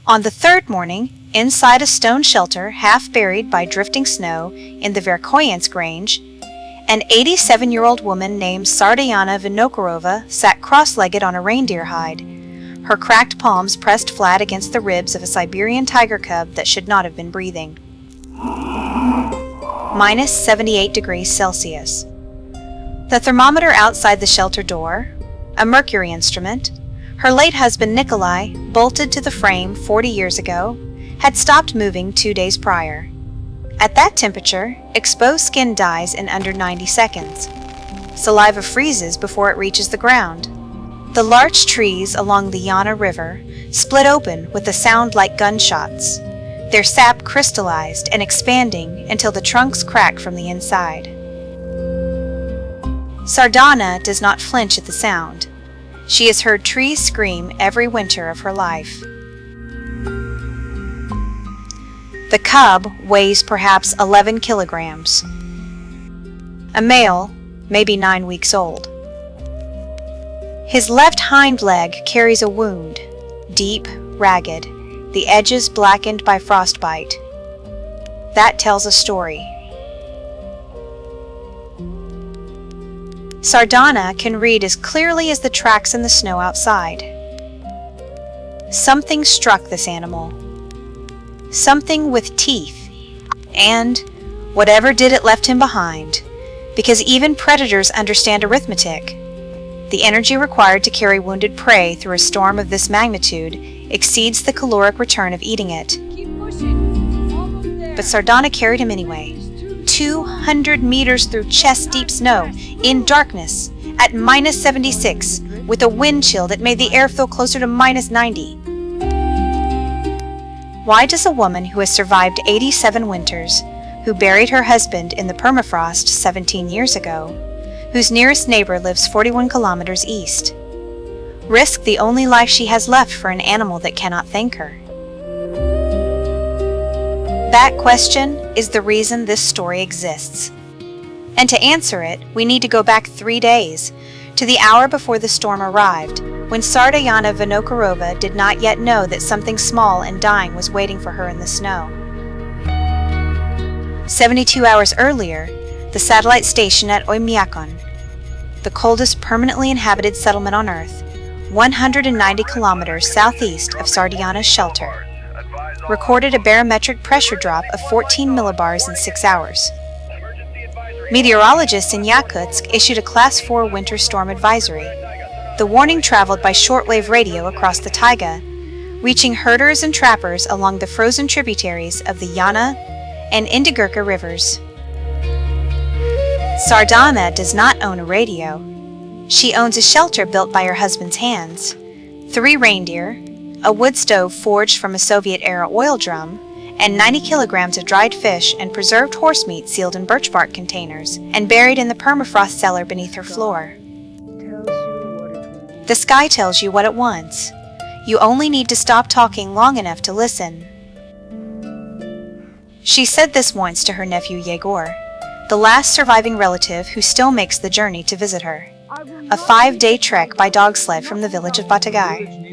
On the third morning, inside a stone shelter half buried by drifting snow in the Verkhoyansk range, an 87-year-old woman named Sardaana Vinokurova sat cross-legged on a reindeer hide, her cracked palms pressed flat against the ribs of a Siberian tiger cub that should not have been breathing. Minus 78 degrees Celsius. The thermometer outside the shelter door, a Mercury instrument, her late husband Nikolai, bolted to the frame 40 years ago, had stopped moving 2 days prior. At that temperature, exposed skin dies in under 90 seconds. Saliva freezes before it reaches the ground. The larch trees along the Yana River split open with a sound like gunshots, their sap crystallized and expanding until the trunks crack from the inside. Sardaana does not flinch at the sound. She has heard trees scream every winter of her life. The cub weighs perhaps 11 kilograms. A male, maybe 9 weeks old. His left hind leg carries a wound, deep, ragged, the edges blackened by frostbite. That tells a story. Sardaana can read as clearly as the tracks in the snow outside. Something struck this animal. Something with teeth. And whatever did it left him behind, because even predators understand arithmetic. The energy required to carry wounded prey through a storm of this magnitude exceeds the caloric return of eating it. But Sardaana carried him anyway. 200 meters through chest-deep snow, in darkness, at minus 76, with a wind chill that made the air feel closer to minus 90. Why does a woman who has survived 87 winters, who buried her husband in the permafrost 17 years ago, whose nearest neighbor lives 41 kilometers east, risk the only life she has left for an animal that cannot thank her? That question is the reason this story exists. And to answer it, we need to go back 3 days, to the hour before the storm arrived, when Sardaana Vinokurova did not yet know that something small and dying was waiting for her in the snow. 72 hours earlier, the satellite station at Oymyakon, the coldest permanently inhabited settlement on Earth, 190 kilometers southeast of Sardaana's shelter, recorded a barometric pressure drop of 14 millibars in 6 hours. Meteorologists in Yakutsk issued a Class 4 winter storm advisory. The warning traveled by shortwave radio across the Taiga, reaching herders and trappers along the frozen tributaries of the Yana and Indigirka rivers. Sardaana does not own a radio. She owns a shelter built by her husband's hands, 3 reindeer, a wood stove forged from a Soviet-era oil drum, and 90 kilograms of dried fish and preserved horse meat sealed in birch bark containers and buried in the permafrost cellar beneath her floor. The sky tells you what it wants. You only need to stop talking long enough to listen. She said this once to her nephew Yegor, the last surviving relative who still makes the journey to visit her. A 5-day trek by dog sled from the village of Batagai.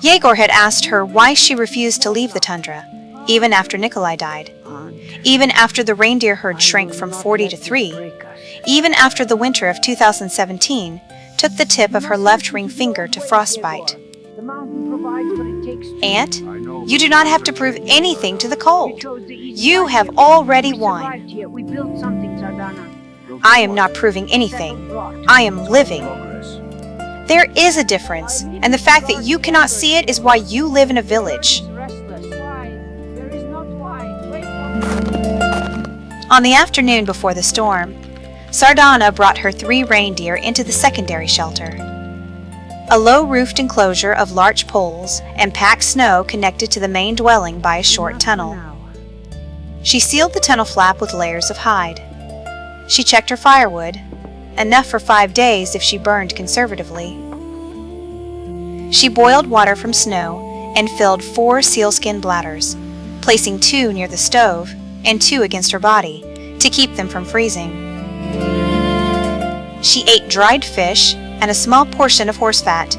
Yegor had asked her why she refused to leave the tundra, even after Nikolai died, even after the reindeer herd shrank from 40 to 3, even after the winter of 2017 took the tip of her left ring finger to frostbite. Aunt, you do not have to prove anything to the cold. You have already won. I am not proving anything. I am living. There is a difference, and the fact that you cannot see it is why you live in a village. On the afternoon before the storm, Sardaana brought her 3 reindeer into the secondary shelter. A low-roofed enclosure of larch poles and packed snow connected to the main dwelling by a short tunnel. She sealed the tunnel flap with layers of hide. She checked her firewood, enough for 5 days if she burned conservatively. She boiled water from snow and filled 4 sealskin bladders, placing 2 near the stove and 2 against her body to keep them from freezing. She ate dried fish and a small portion of horse fat.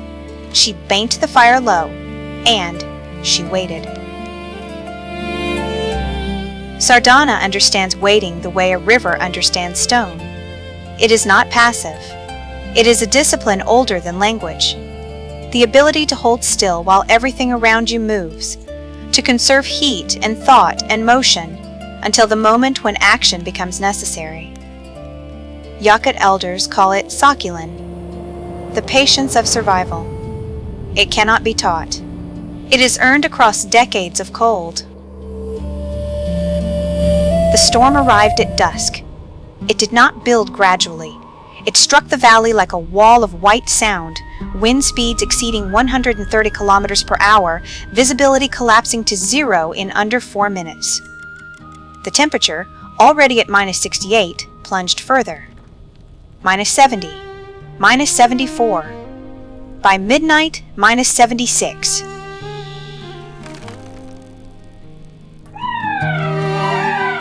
She banked the fire low and, She waited. Sardaana understands waiting the way a river understands stone. It is not passive. It is a discipline older than language. The ability to hold still while everything around you moves, to conserve heat and thought and motion until the moment when action becomes necessary. Yakut elders call it sakulin, the patience of survival. It cannot be taught. It is earned across decades of cold. The storm arrived at dusk. It did not build gradually. It struck the valley like a wall of white sound, wind speeds exceeding 130 kilometers per hour, visibility collapsing to zero in under 4 minutes. The temperature, already at minus 68, plunged further. Minus 70, minus 74. By midnight, minus 76.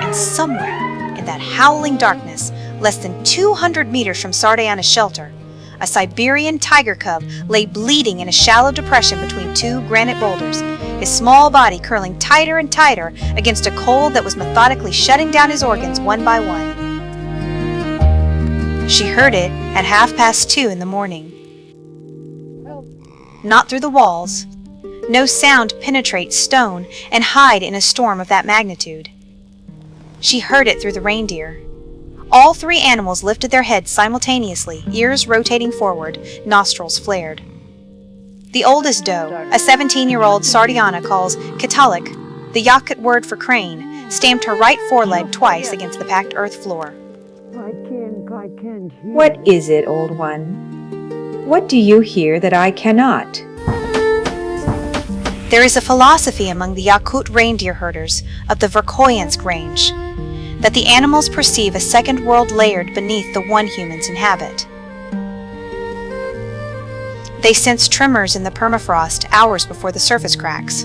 And somewhere in that howling darkness, less than 200 meters from Sardaana's shelter, a Siberian tiger cub lay bleeding in a shallow depression between two granite boulders, his small body curling tighter and tighter against a cold that was methodically shutting down his organs one by one. She heard it at 2:30 in the morning. Not through the walls. No sound penetrates stone and hide in a storm of that magnitude. She heard it through the reindeer. All three animals lifted their heads simultaneously, ears rotating forward, nostrils flared. The oldest doe, a 17-year-old Sardaana calls katalik, the Yakut word for crane, stamped her right foreleg twice against the packed earth floor. What is it, old one? What do you hear that I cannot? There is a philosophy among the Yakut reindeer herders of the Verkhoyansk range, that the animals perceive a second world layered beneath the one humans inhabit. They sense tremors in the permafrost hours before the surface cracks.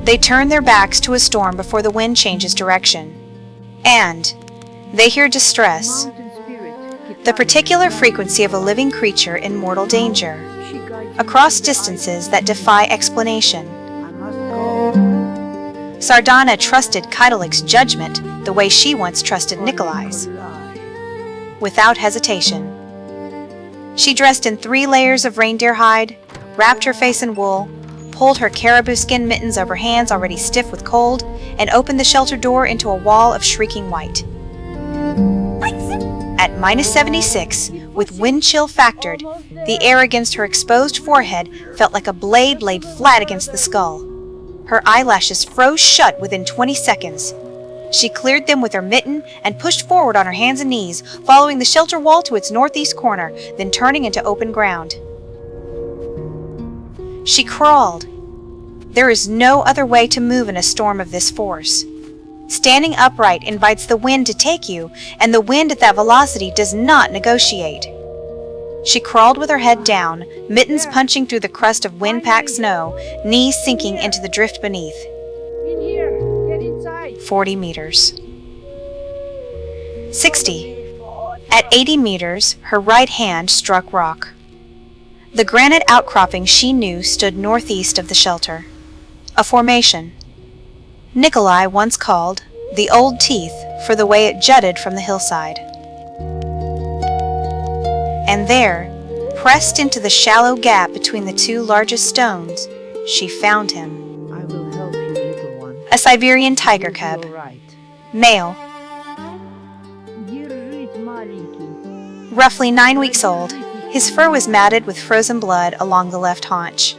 They turn their backs to a storm before the wind changes direction. And they hear distress, the particular frequency of a living creature in mortal danger, across distances that defy explanation. Sardaana trusted Kaidalik's judgment the way she once trusted Nikolai's. Without hesitation. She dressed in 3 layers of reindeer hide, wrapped her face in wool, pulled her caribou skin mittens over hands already stiff with cold, and opened the shelter door into a wall of shrieking white. At minus 76, with wind chill factored, the air against her exposed forehead felt like a blade laid flat against the skull. Her eyelashes froze shut within 20 seconds. She cleared them with her mitten and pushed forward on her hands and knees, following the shelter wall to its northeast corner, then turning into open ground. She crawled. There is no other way to move in a storm of this force. Standing upright invites the wind to take you, and the wind at that velocity does not negotiate. She crawled with her head down, mittens punching through the crust of wind-packed snow, knees sinking into the drift beneath. In here, get inside. 40 meters. 60. At 80 meters, her right hand struck rock. The granite outcropping she knew stood northeast of the shelter. A formation. Nikolai once called the Old Teeth for the way it jutted from the hillside. And there, pressed into the shallow gap between the 2 largest stones, she found him. I will help you, little one. A Siberian tiger cub. All right. Male. Roughly 9 weeks old, his fur was matted with frozen blood along the left haunch.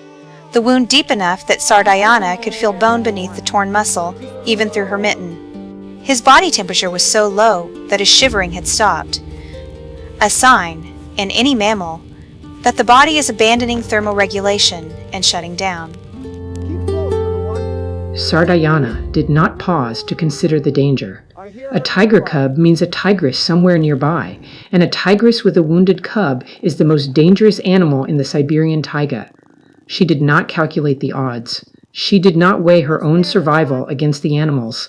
The wound deep enough that Sardaana could feel bone beneath the torn muscle, even through her mitten. His body temperature was so low that his shivering had stopped. A sign, in any mammal, that the body is abandoning thermoregulation and shutting down. Sardaana did not pause to consider the danger. A tiger cub means a tigress somewhere nearby, and a tigress with a wounded cub is the most dangerous animal in the Siberian taiga. She did not calculate the odds. She did not weigh her own survival against the animals.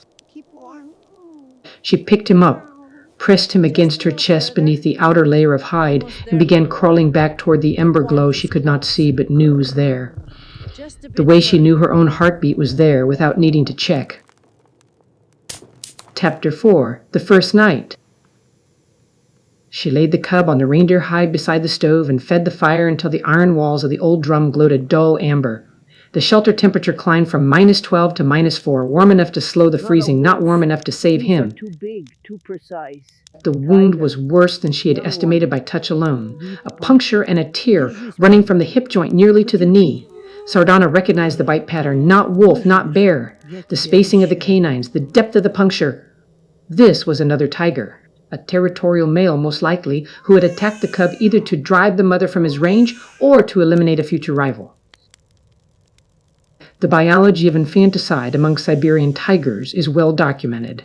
She picked him up, pressed him against her chest beneath the outer layer of hide, and began crawling back toward the ember glow she could not see but knew was there. Just a The bit way she further. knew her own heartbeat was there without needing to check. Chapter 4. The First Night. She laid the cub on the reindeer hide beside the stove and fed the fire until the iron walls of the old drum glowed a dull amber. The shelter temperature climbed from -12 to -4, warm enough to slow the freezing, not warm enough to save These are him. too big, too precise. The wound was worse than she had estimated by touch alone. A puncture and a tear running from the hip joint nearly to the knee. Sardaana recognized the bite pattern, not wolf, not bear. The spacing of the canines, the depth of the puncture. This was another tiger, a territorial male most likely, who had attacked the cub either to drive the mother from his range or to eliminate a future rival. The biology of infanticide among Siberian tigers is well documented.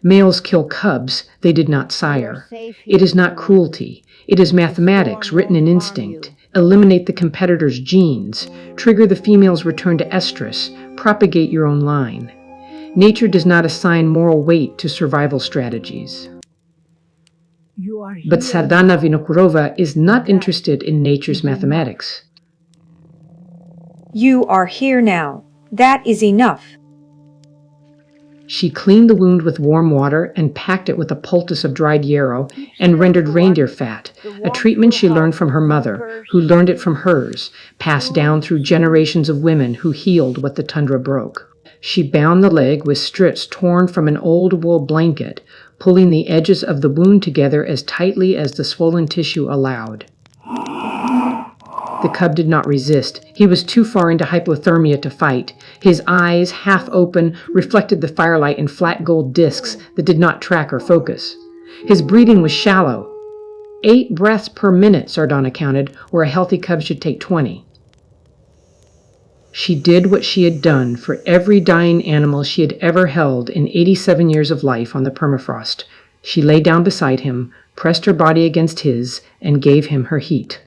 Males kill cubs they did not sire. It is not cruelty. It is mathematics written in instinct. Eliminate the competitor's genes. Trigger the female's return to estrus. Propagate your own line. Nature does not assign moral weight to survival strategies. You are But here. Sardaana Vinokurova is not interested in nature's mathematics. You are here now. That is enough. She cleaned the wound with warm water and packed it with a poultice of dried yarrow and rendered reindeer fat, a treatment she learned from her mother, who learned it from hers, passed down through generations of women who healed what the tundra broke. She bound the leg with strips torn from an old wool blanket, pulling the edges of the wound together as tightly as the swollen tissue allowed. The cub did not resist. He was too far into hypothermia to fight. His eyes, half open, reflected the firelight in flat gold discs that did not track or focus. His breathing was shallow. 8 breaths per minute, Sardaana counted, where a healthy cub should take 20. She did what she had done for every dying animal she had ever held in 87 years of life on the permafrost. She lay down beside him, pressed her body against his, and gave him her heat.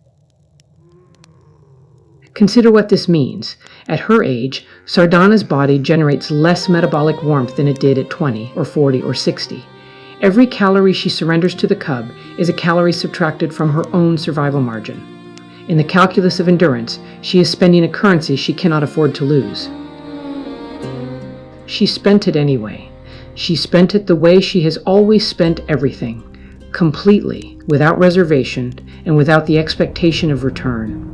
Consider what this means. At her age, Sardaana's body generates less metabolic warmth than it did at 20 or 40 or 60. Every calorie she surrenders to the cub is a calorie subtracted from her own survival margin. In the calculus of endurance, she is spending a currency she cannot afford to lose. She spent it anyway. She spent it the way she has always spent everything, completely, without reservation, and without the expectation of return.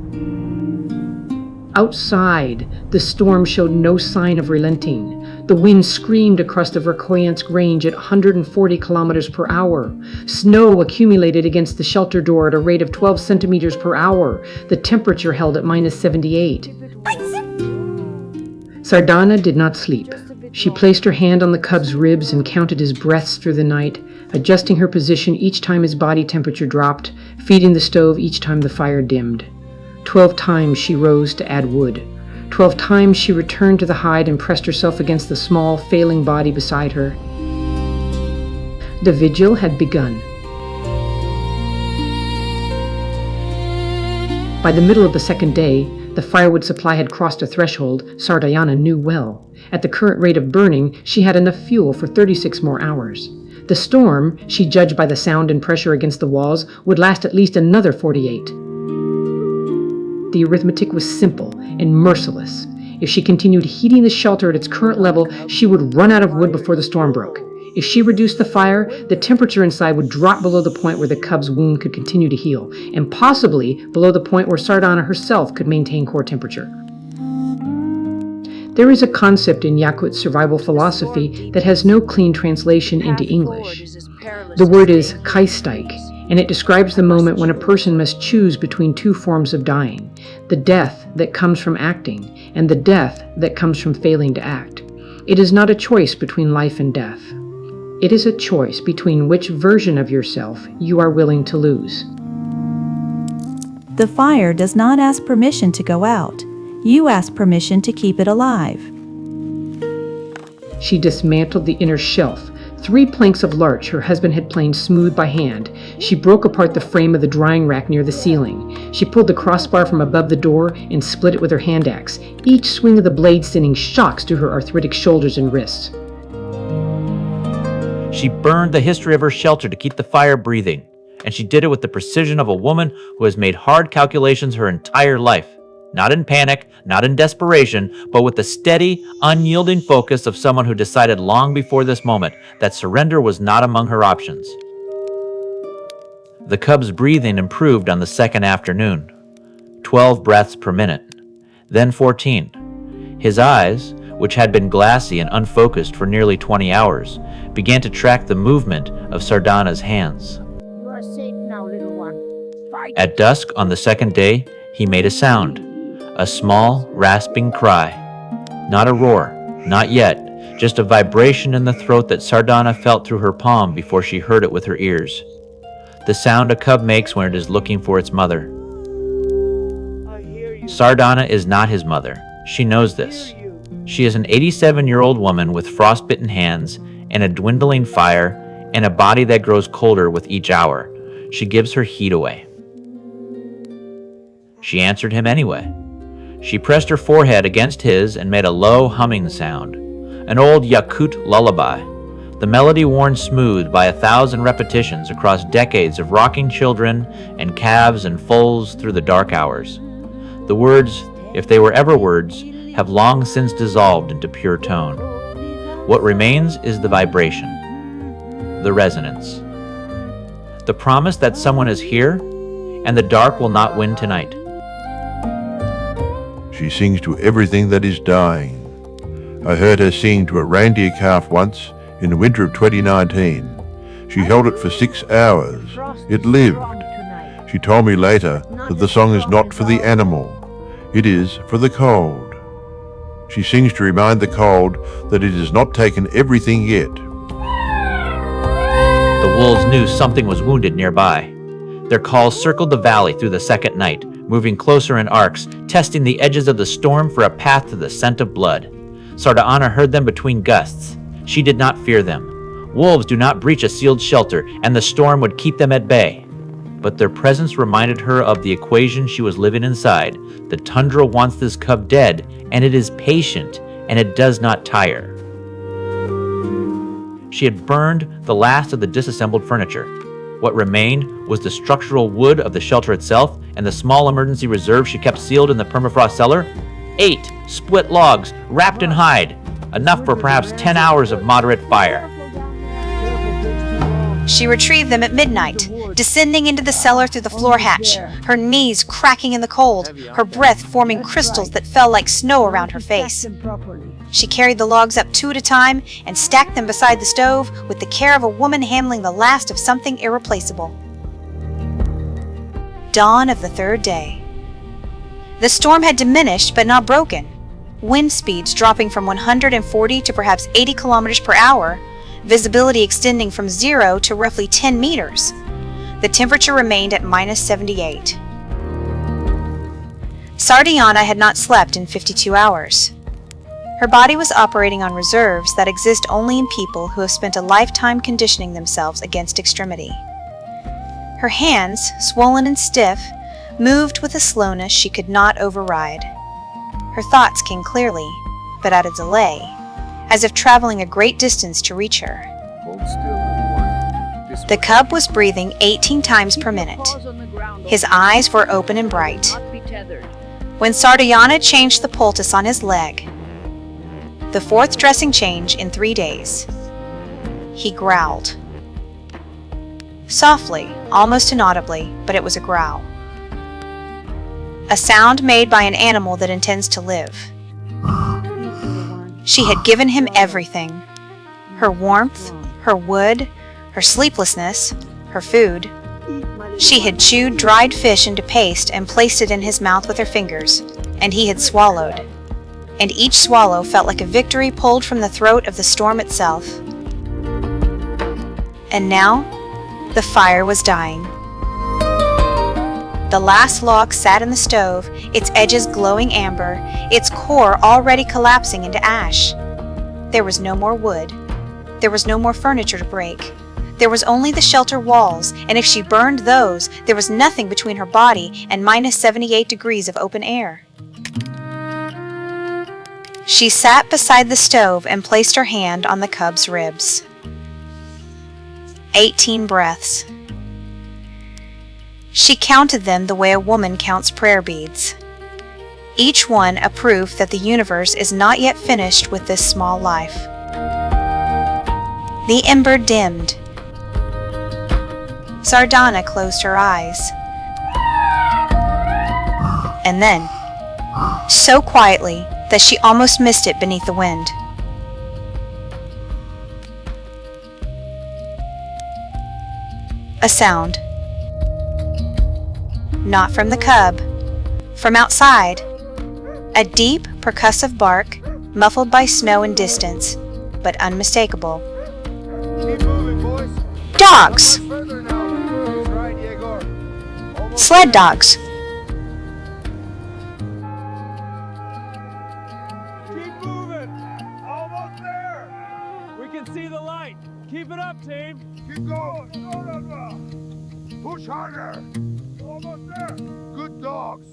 Outside, the storm showed no sign of relenting. The wind screamed across the Verkhoyansk range at 140 kilometers per hour. Snow accumulated against the shelter door at a rate of 12 centimeters per hour. The temperature held at -78. Sardaana did not sleep. She placed her hand on the cub's ribs and counted his breaths through the night, adjusting her position each time his body temperature dropped, feeding the stove each time the fire dimmed. 12 times she rose to add wood. 12 times she returned to the hide and pressed herself against the small, failing body beside her. The vigil had begun. By the middle of the second day, the firewood supply had crossed a threshold Sardaana knew well. At the current rate of burning, she had enough fuel for 36 more hours. The storm, she judged by the sound and pressure against the walls, would last at least another 48. The arithmetic was simple and merciless. If she continued heating the shelter at its current level, she would run out of wood before the storm broke. If she reduced the fire, the temperature inside would drop below the point where the cub's wound could continue to heal, and possibly below the point where Sardaana herself could maintain core temperature. There is a concept in Yakut survival philosophy that has no clean translation into English. The word is kaistik, and it describes the moment when a person must choose between 2 forms of dying, the death that comes from acting and the death that comes from failing to act. It is not a choice between life and death. It is a choice between which version of yourself you are willing to lose. The fire does not ask permission to go out. You ask permission to keep it alive. She dismantled the inner shelf. 3 planks of larch her husband had planed smooth by hand. She broke apart the frame of the drying rack near the ceiling. She pulled the crossbar from above the door and split it with her hand axe, each swing of the blade sending shocks through her arthritic shoulders and wrists. She burned the history of her shelter to keep the fire breathing, and she did it with the precision of a woman who has made hard calculations her entire life. Not in panic, not in desperation, but with the steady, unyielding focus of someone who decided long before this moment that surrender was not among her options. The cub's breathing improved on the second afternoon. 12 breaths per minute, then 14. His eyes, which had been glassy and unfocused for nearly 20 hours, began to track the movement of Sardaana's hands. You are safe now, little one. Fight. At dusk on the second day, he made a sound, a small, rasping cry. Not a roar, not yet, just a vibration in the throat that Sardaana felt through her palm before she heard it with her ears. The sound a cub makes when it is looking for its mother. Sardaana is not his mother. She knows this. She is an 87-year-old woman with frostbitten hands and a dwindling fire and a body that grows colder with each hour. She gives her heat away. She answered him anyway. She pressed her forehead against his and made a low humming sound, an old Yakut lullaby, the melody worn smooth by 1,000 repetitions across decades of rocking children and calves and foals through the dark hours. The words, if they were ever words, have long since dissolved into pure tone. What remains is the vibration, the resonance, the promise that someone is here and the dark will not win tonight. She sings to everything that is dying. I heard her sing to a reindeer calf once in the winter of 2019. She held it for 6 hours. It lived. She told me later that the song is not for the animal. It is for the cold. She sings to remind the cold that it has not taken everything yet. The wolves knew something was wounded nearby. Their calls circled the valley through the second night, moving closer in arcs, testing the edges of the storm for a path to the scent of blood. Sardaana heard them between gusts. She did not fear them. Wolves do not breach a sealed shelter, and the storm would keep them at bay. But their presence reminded her of the equation she was living inside. The tundra wants this cub dead, and it is patient, and it does not tire. She had burned the last of the disassembled furniture. What remained was the structural wood of the shelter itself and the small emergency reserve she kept sealed in the permafrost cellar. 8 split logs wrapped in hide, enough for perhaps 10 hours of moderate fire. She retrieved them at midnight, descending into the cellar through the floor hatch, her knees cracking in the cold, her breath forming crystals that fell like snow around her face. She carried the logs up 2 at a time and stacked them beside the stove with the care of a woman handling the last of something irreplaceable. Dawn of the third day. The storm had diminished but not broken. Wind speeds dropping from 140 to perhaps 80 kilometers per hour, visibility extending from 0 to roughly 10 meters. The temperature remained at minus 78. Sardaana had not slept in 52 hours. Her body was operating on reserves that exist only in people who have spent a lifetime conditioning themselves against extremity. Her hands, swollen and stiff, moved with a slowness she could not override. Her thoughts came clearly, but at a delay, as if traveling a great distance to reach her. The cub was breathing 18 times per minute. His eyes were open and bright. When Sardaana changed the poultice on his leg, the 4th dressing change in 3 days, he growled. Softly, almost inaudibly, but it was a growl. A sound made by an animal that intends to live. She had given him everything. Her warmth, her wood, her sleeplessness, her food. She had chewed dried fish into paste and placed it in his mouth with her fingers, and he had swallowed. And each swallow felt like a victory pulled from the throat of the storm itself. And now, the fire was dying. The last log sat in the stove, its edges glowing amber, its core already collapsing into ash. There was no more wood. There was no more furniture to break. There was only the shelter walls, and if she burned those, there was nothing between her body and minus 78 degrees of open air. She sat beside the stove and placed her hand on the cub's ribs. 18 breaths. She counted them the way a woman counts prayer beads. each one a proof that the universe is not yet finished with this small life. The ember dimmed. Sardaana closed her eyes. And then, so quietly that she almost missed it beneath the wind. A sound. Not from the cub. From outside. A deep, percussive bark, muffled by snow and distance, but unmistakable. Keep moving, boys. Dogs! Further now. That's right, Yegor. Almost Sled there. dogs. Keep moving. Almost there. We can see the light. Keep it up, team. Keep going. Push harder. Almost there. Good dogs.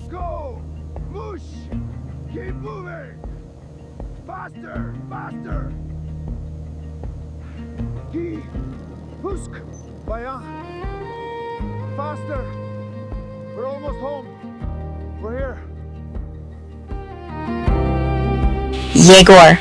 Go. Push. Keep moving. Faster. Faster. Keep. Pusk. Bayan. Faster. We're almost home. We're here. Yegor.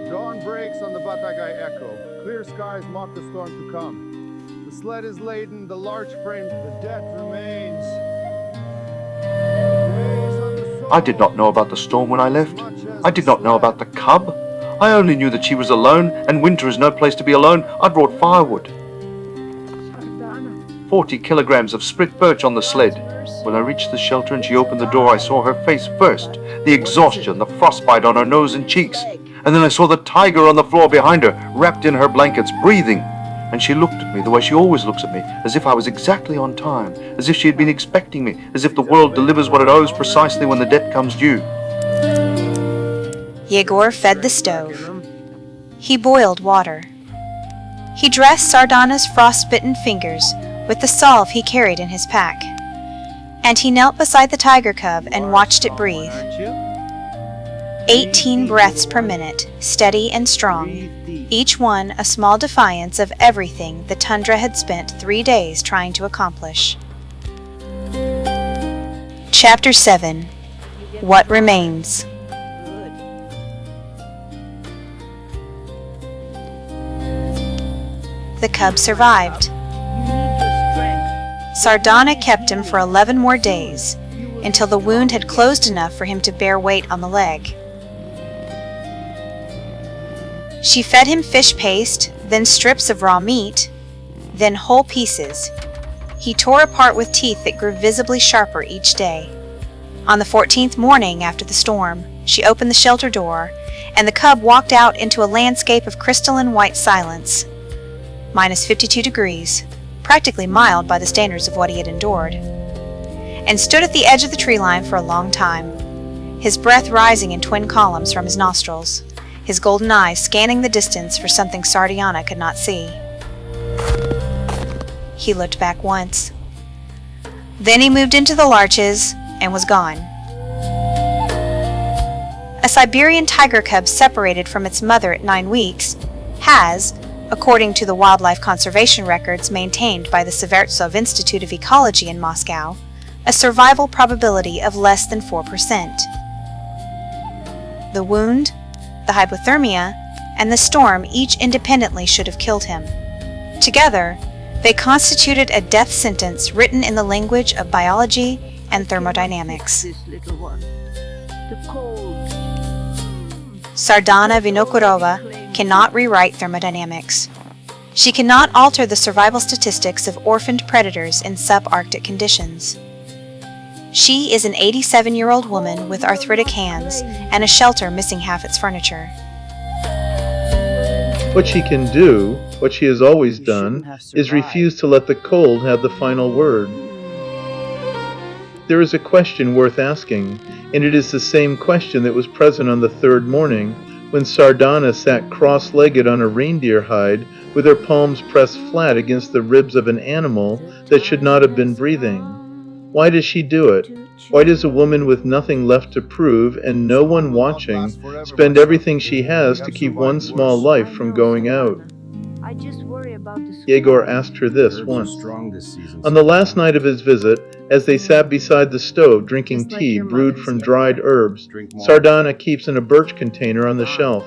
Dawn breaks on the Batagai Echo. Clear skies mock the storm to come. The sled is laden, the larch framed, the debt remains. I did not know about the storm when I left. I did not know about the cub. I only knew that she was alone, and winter is no place to be alone. I brought firewood. 40 kilograms of split birch on the sled. When I reached the shelter and she opened the door, I saw her face first. The exhaustion, the frostbite on her nose and cheeks. And then I saw the Taiga on the floor behind her, wrapped in her blankets, breathing. And she looked at me the way she always looks at me, as if I was exactly on time, as if she had been expecting me, as if the world delivers what it owes precisely when the debt comes due. Yegor fed the stove. He boiled water. He dressed Sardaana's frostbitten fingers with the salve he carried in his pack. And he knelt beside the tiger cub and watched it breathe. 18 breaths per minute, steady and strong, each one a small defiance of everything the tundra had spent 3 days trying to accomplish. Chapter 7. What Remains. The cub survived. Sardaana kept him for 11 more days, until the wound had closed enough for him to bear weight on the leg. She fed him fish paste, then strips of raw meat, then whole pieces. He tore apart with teeth that grew visibly sharper each day. On the 14th morning after the storm, she opened the shelter door, and the cub walked out into a landscape of crystalline white silence. Minus 52 degrees, practically mild by the standards of what he had endured, and stood at the edge of the tree line for a long time, his breath rising in twin columns from his nostrils, his golden eyes scanning the distance for something Sardaana could not see. He looked back once. Then he moved into the larches and was gone. A Siberian tiger cub separated from its mother at 9 weeks has, according to the wildlife conservation records maintained by the Severtsov Institute of Ecology in Moscow, a survival probability of less than 4%. The wound, the hypothermia, and the storm each independently should have killed him. Together, they constituted a death sentence written in the language of biology and thermodynamics. Sardaana Vinokurova cannot rewrite thermodynamics. She cannot alter the survival statistics of orphaned predators in subarctic conditions. She is an 87-year-old woman with arthritic hands and a shelter missing half its furniture. What she can do, what she has always done, is refuse to let the cold have the final word. There is a question worth asking, and it is the same question that was present on the third morning, when Sardaana sat cross-legged on a reindeer hide, with her palms pressed flat against the ribs of an animal that should not have been breathing. Why does she do it? Why does a woman with nothing left to prove and no one watching spend everything she has to keep one small life from going out? Yegor asked her this once. On the last night of his visit, as they sat beside the stove drinking tea brewed from dried herbs, Sardaana keeps in a birch container on the shelf.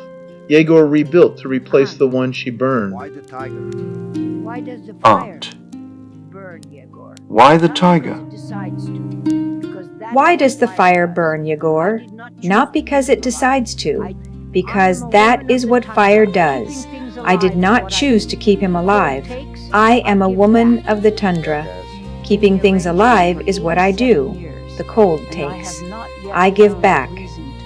Yegor rebuilt to replace the one she burned. Aunt, why the Taiga? Why does the fire burn, Yegor? Not because it decides to, because that is what fire does. I did not choose to keep him alive. I am a woman of the tundra. Keeping things alive is what I do. The cold takes. I give back.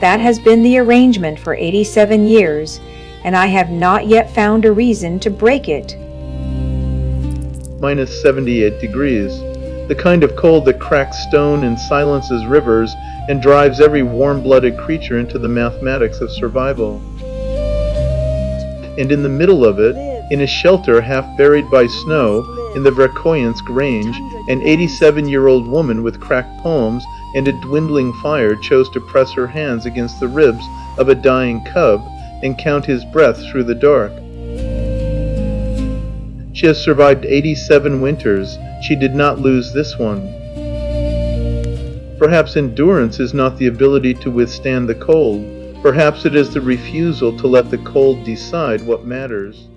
That has been the arrangement for 87 years, and I have not yet found a reason to break it. Minus 78 degrees. The kind of cold that cracks stone and silences rivers and drives every warm-blooded creature into the mathematics of survival. And in the middle of it, in a shelter half buried by snow in the Verkhoyansk range, an 87-year-old woman with cracked palms and a dwindling fire chose to press her hands against the ribs of a dying cub and count his breath through the dark. She has survived 87 winters. She did not lose this one. Perhaps endurance is not the ability to withstand the cold. Perhaps it is the refusal to let the cold decide what matters.